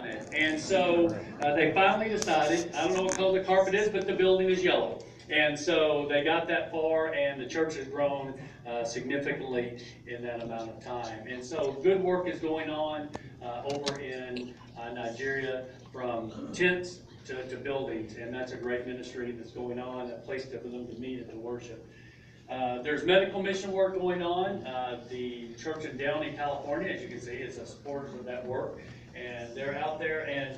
it. And so they finally decided, I don't know what color the carpet is, but the building is yellow. And so they got that far, and the church has grown significantly in that amount of time. And so good work is going on over in Nigeria, from tents to buildings, and that's a great ministry that's going on, a place for them to meet and to worship. There's medical mission work going on. The church in Downey, California, as you can see, is a supporter of that work, and they're out there, and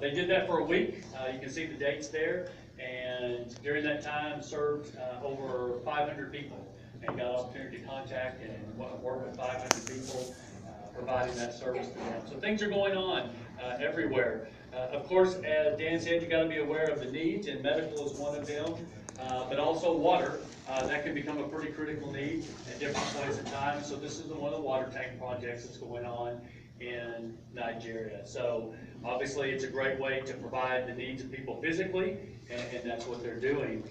they did that for a week. You can see the dates there, and during that time served over 500 people, and got an opportunity to contact and work with 500 people, providing that service to them. So things are going on everywhere. Of course, as Dan said, you got to be aware of the needs, and medical is one of them, but also water. That can become a pretty critical need at different points in time. So this is one of the water tank projects that's going on in Nigeria. So obviously it's a great way to provide the needs of people physically, and that's what they're doing.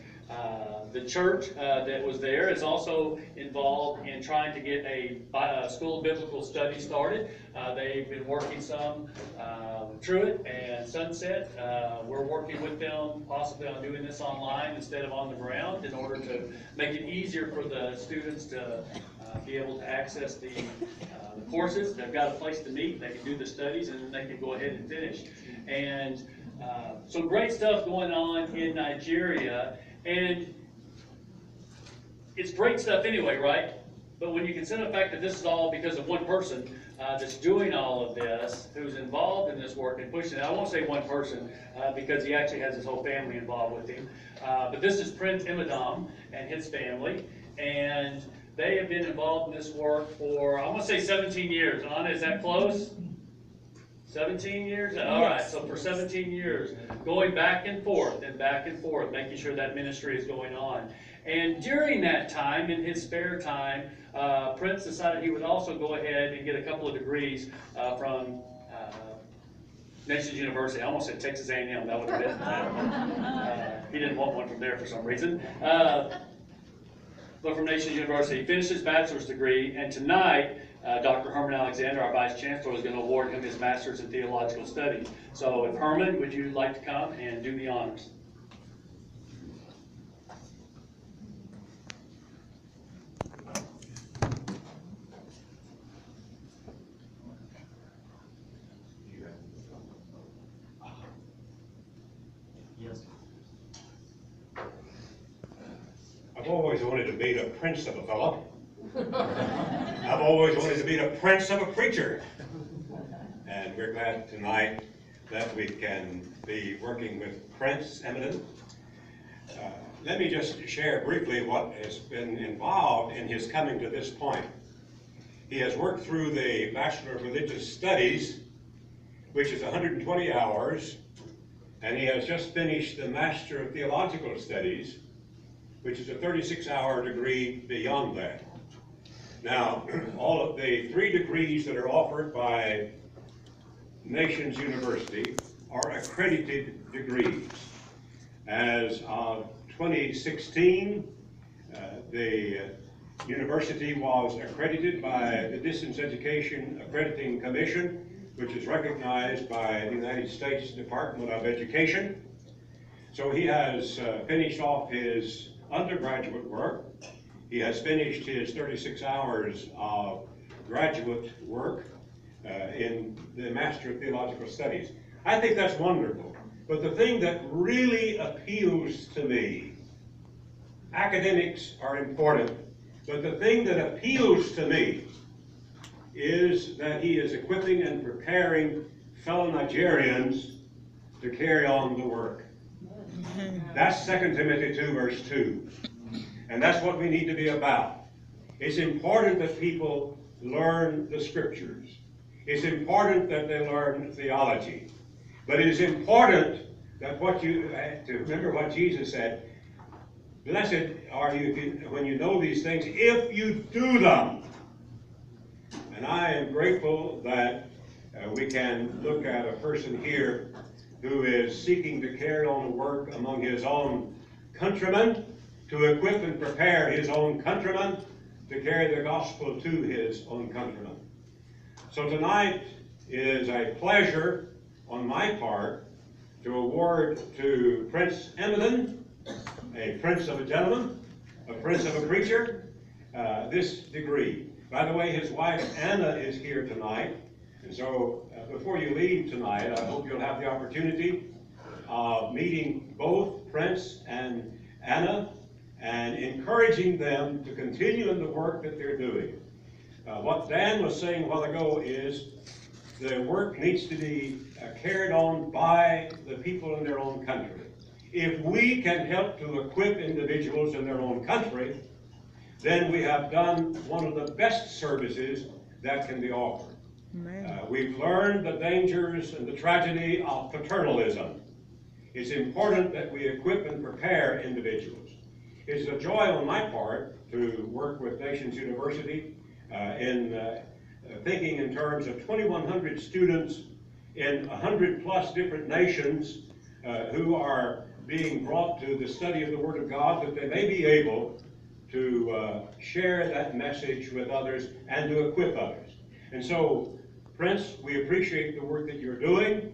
The church that was there is also involved in trying to get a school of biblical study started. They've been working some with Truett and Sunset. We're working with them possibly on doing this online instead of on the ground in order to make it easier for the students to be able to access the courses. They've got a place to meet, they can do the studies, and then they can go ahead and finish. And some great stuff going on in Nigeria. And it's great stuff anyway, right? But when you consider the fact that this is all because of one person that's doing all of this, who's involved in this work and pushing it. I won't say one person because he actually has his whole family involved with him. But this is Prince Imidam and his family. And they have been involved in this work for, I want to say 17 years. Anna, is that close? 17 years? All right, so for 17 years, going back and forth, making sure that ministry is going on. And during that time, in his spare time, Prince decided he would also go ahead and get a couple of degrees from Nations University. I almost said Texas A&M, that would have been better. He didn't want one from there for some reason. But from Nations University, he finished his bachelor's degree, and tonight, Dr. Herman Alexander, our Vice Chancellor, is going to award him his Master's in Theological Studies. So if Herman, would you like to come and do the honors? Yes. I've always wanted to meet a prince of a fellow. I've always wanted to be the prince of a preacher. And we're glad tonight that we can be working with Prince Imidam. Let me just share briefly what has been involved in his coming to this point. He has worked through the Bachelor of Religious Studies, which is 120 hours, and he has just finished the Master of Theological Studies, which is a 36-hour degree beyond that. Now, all of the 3 degrees that are offered by Nations University are accredited degrees. As of 2016, the university was accredited by the Distance Education Accrediting Commission, which is recognized by the United States Department of Education. So he has finished off his undergraduate work. He has finished his 36 hours of graduate work in the Master of Theological Studies. I think that's wonderful. But the thing that really appeals to me, academics are important, but the thing that appeals to me is that he is equipping and preparing fellow Nigerians to carry on the work. That's 2 Timothy 2, verse 2. And that's what we need to be about. It's important that people learn the scriptures. It's important that they learn theology. But it is important that to remember what Jesus said, blessed are you when you know these things, if you do them. And I am grateful that we can look at a person here who is seeking to carry on the work among his own countrymen, to equip and prepare his own countrymen to carry the gospel to his own countrymen. So tonight is a pleasure on my part to award to Prince Emiden, a prince of a gentleman, a prince of a preacher, this degree. By the way, his wife Anna is here tonight, and so before you leave tonight, I hope you'll have the opportunity of meeting both Prince and Anna and encouraging them to continue in the work that they're doing. What Dan was saying a while ago is the work needs to be carried on by the people in their own country. If we can help to equip individuals in their own country, then we have done one of the best services that can be offered. We've learned the dangers and the tragedy of paternalism. It's important that we equip and prepare individuals. It's a joy on my part to work with Nations University in thinking in terms of 2,100 students in 100+ different nations who are being brought to the study of the Word of God, that they may be able to share that message with others and to equip others. And so, Prince, we appreciate the work that you're doing.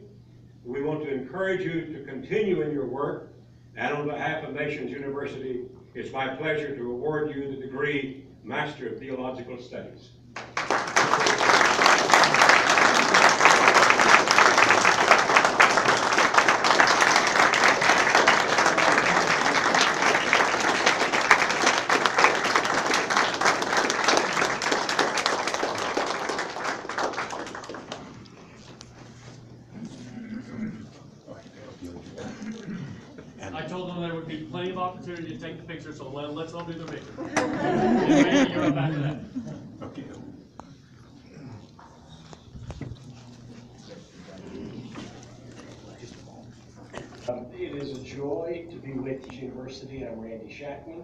We want to encourage you to continue in your work. And on behalf of Nations University, it's my pleasure to award you the degree Master of Theological Studies. I told them there would be plenty of opportunity to take the picture, so let's all do the picture. And Randy, you're up after that. Okay. It is a joy to be with this university. I'm Randy Shackman.